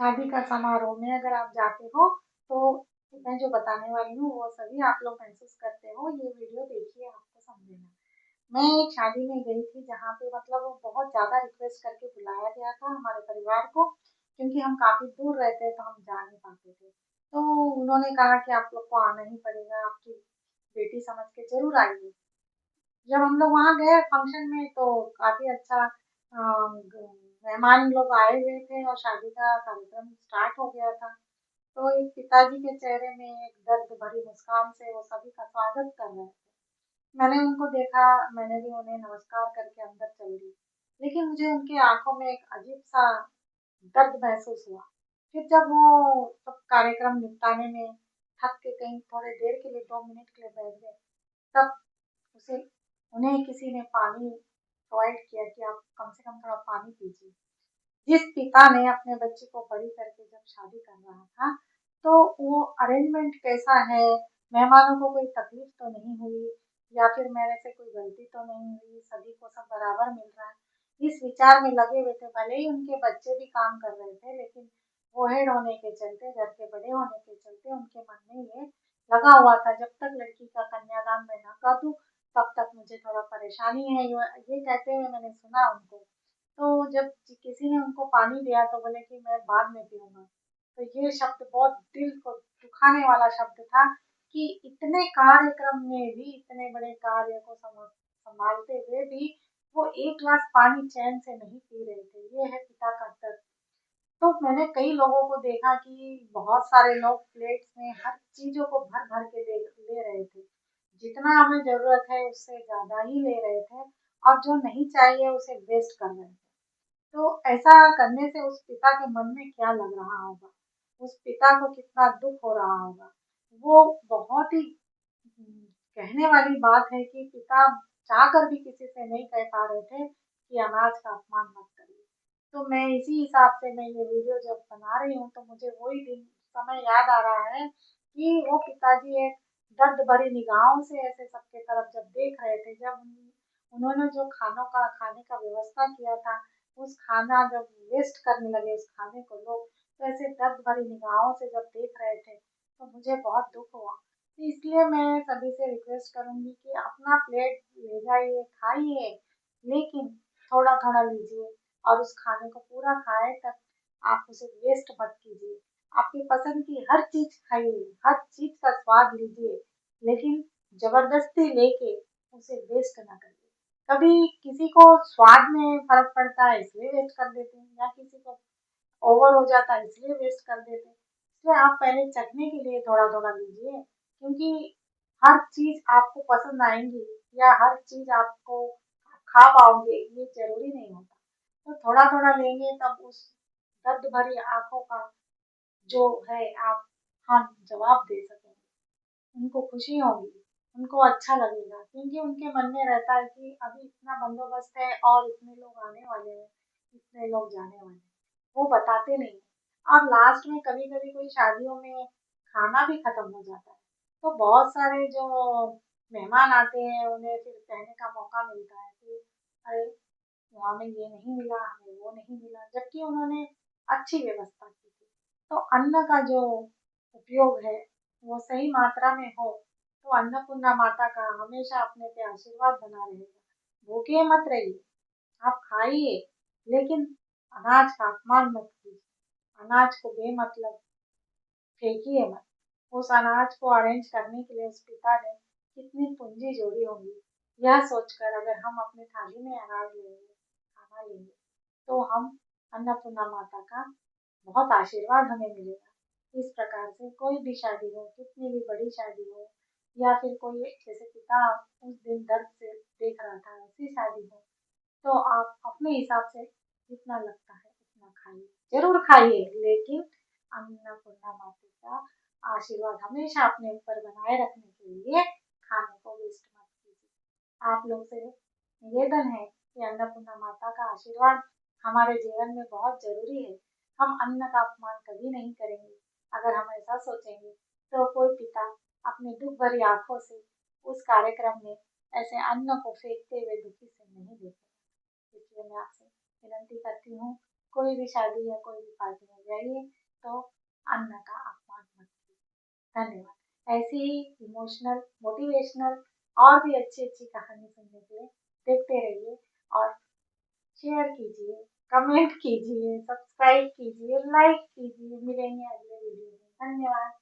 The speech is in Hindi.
शादी का समारोह में अगर आप जाते हो तो मैं जो बताने वाली हूँ वो सभी आप लोग महसूस करते हो। ये वीडियो देखिए, आपको समझेगा। मैं एक शादी में गई थी जहाँ पे मतलब वो बहुत ज़्यादा रिक्वेस्ट करके बुलाया गया था हमारे परिवार को, क्योंकि हम काफ़ी दूर रहते हैं तो हम जा नहीं पाते थे। तो उन्होंने कहा कि आप लोग को आना ही पड़ेगा, आपकी बेटी समझ के ज़रूर आइए। जब हम लोग वहाँ गए फंक्शन में तो काफ़ी अच्छा मेहमान लोग आए हुए थे और शादी का कार्यक्रम स्टार्ट हो गया था। तो एक पिताजी के चेहरे में एक दर्द भरी मुस्कान से वो सभी का स्वागत कर रहे थे। मैंने उनको देखा, मैंने भी उन्हें नमस्कार करके अंदर चली गई। लेकिन मुझे उनकी आँखों में एक अजीब-सा दर्द महसूस हुआ। फिर जब वो सब कार्यक्रम निपटाने में थक के कहीं थोड़ी देर के लिए 2 मिनट के लिए बैठ गए, तब उसे उन्हें किसी ने पानी प्रोवाइड किया कि आप कम से कम थोड़ा पानी पीजिए। जिस पिता ने अपने बच्चे को बड़ी करके जब शादी कर रहा था, तो वो अरेंजमेंट कैसा है, मेहमानों को कोई तकलीफ तो नहीं हुई या फिर मेरे से कोई गलती तो नहीं हुई, सभी को सब बराबर मिल रहा है। इस विचार में लगे हुए थे, भले ही उनके बच्चे भी काम कर रहे थे, लेकिन वो हेड होने के चलते, घर के बड़े होने के चलते उनके मन में ये लगा हुआ था, जब तक लड़की का कन्यादान मैं ना कर दूँ, तब तक मुझे थोड़ा परेशानी है। ये कहते हुए मैंने सुना उनको। तो जब किसी ने उनको पानी दिया तो बोले कि मैं बाद में पीऊँगा। तो ये शब्द बहुत दिल को दुखाने वाला शब्द था कि इतने कार्यक्रम में भी, इतने बड़े कार्य को सँभालते हुए भी वो 1 ग्लास पानी चैन से नहीं पी रहे थे। ये है पिता का दर्द। तो मैंने कई लोगों को देखा कि बहुत सारे लोग प्लेट्स में हर चीज़ों को भर-भर के ले ले रहे थे। जितना हमें ज़रूरत है उससे ज़्यादा ही ले रहे थे और जो नहीं चाहिए उसे वेस्ट कर रहे थे। तो ऐसा करने से उस पिता के मन में क्या लग रहा होगा? उस पिता को कितना दुःख हो रहा होगा? वो बहुत ही कहने वाली बात है कि पिता चाहकर भी किसी से नहीं कह पा रहे थे कि अनाज का अपमान मत करिए। तो मैं इसी हिसाब से मैं ये वीडियो जब बना रही हूँ तो मुझे वही दिन समय याद आ रहा है कि वो पिताजी एक दर्द भरी निगाहों से ऐसे सबके तरफ जब देख रहे थे, जब उन्होंने जो खाने का व्यवस्था किया था, उस खाना जब वेस्ट करने लगे उस खाने को लोग, तो ऐसे दर्द भरी निगाहों से जब देख रहे थे, तो मुझे बहुत दुःख हुआ। तो इसलिए मैं सभी से रिक्वेस्ट करूँगी कि अपना प्लेट ले जाइए, खाइए, लेकिन थोड़ा-थोड़ा लीजिए और उस खाने को पूरा खाएँ तक आप उसे वेस्ट मत कीजिए। आपकी पसंद की हर चीज़ खाइए, हर चीज़ का स्वाद लीजिए, लेकिन ज़बरदस्ती लेके उसे वेस्ट ना करिए। कभी किसी को स्वाद में फ़र्क पड़ता है इसलिए वेस्ट कर देते हैं, या किसी को ओवर हो जाता है इसलिए वेस्ट कर देते हैं। इसलिए आप पहले चखने के लिए थोड़ा-थोड़ा लीजिए, क्योंकि हर चीज़ आपको पसंद आएँगी या हर चीज़ आपको खा पाओगे ये ज़रूरी नहीं होता। तो थोड़ा-थोड़ा लेंगे तब उस दर्द भरी आँखों का जो है आप हाँ, जवाब दे सकेंगे। उनको खुशी होगी, उनको अच्छा लगेगा, क्योंकि उनके मन में रहता है कि अभी इतना बंदोबस्त है और इतने लोग आने वाले हैं, इतने लोग जाने वाले हैं। वो बताते नहीं हैं और लास्ट में कभी-कभी कोई शादियों में खाना भी खत्म हो जाता है। तो बहुत सारे जो मेहमान आते हैं उन्हें फिर कहने का मौका मिलता है कि अरे! वो हमें ये नहीं मिला, हमें वो नहीं मिला, जबकि उन्होंने अच्छी व्यवस्था की थी। तो अन्न का जो उपयोग है, वो सही मात्रा में हो, तो अन्नपूर्णा माता का हमेशा अपने पे आशीर्वाद बना रहेगा। भूखे मत रहिए, आप खाइए, लेकिन अनाज का अपमान मत कीजिए। अनाज को बेमतलब फेंकिए मत। उस अनाज को अरेंज करने के लिए उस पिता ने कितनी पूँजी जोड़ी होंगी, यह सोचकर अगर हम अपनी थाली में अनाज लेंगे, खाना लेंगे, तो हम अन्नपूर्णा माता का बहुत आशीर्वाद हमें मिलेगा। इस प्रकार से कोई भी शादी हो, कितनी भी बड़ी शादी हो या फिर कोई जैसे पिता उस दिन दर्द से देख रहा था, ऐसी शादी हो, तो आप अपने हिसाब से जितना लगता है उतना खाइए। ज़रूर खाइए, लेकिन अन्नपूर्णा माता का आशीर्वाद हमेशा अपने ऊपर बनाए रखने के लिए खाने को वेस्ट मत कीजिए। आप लोग से निवेदन है कि अन्नपूर्णा माता का आशीर्वाद हमारे जीवन में बहुत ज़रूरी है। हम अन्न का अपमान कभी नहीं करेंगे। अगर हम ऐसा सोचेंगे, तो कोई पिता अपनी दुःख भरी आँखों से उस कार्यक्रम में ऐसे अन्न को फेंकते हुए दुखी से नहीं देखेगा। इसलिए मैं आपसे विनती करती हूँ कोई भी शादी या कोई भी पार्टी में जाइए तो अन्न का अपमान मत कीजिए। धन्यवाद। ऐसी ही इमोशनल, मोटिवेशनल और भी अच्छी-अच्छी कहानी सुनने के लिए देखते रहिए और शेयर कीजिए, कमेंट कीजिए, सब्सक्राइब कीजिए, लाइक कीजिए। मिलेंगे अगले वीडियो में। धन्यवाद।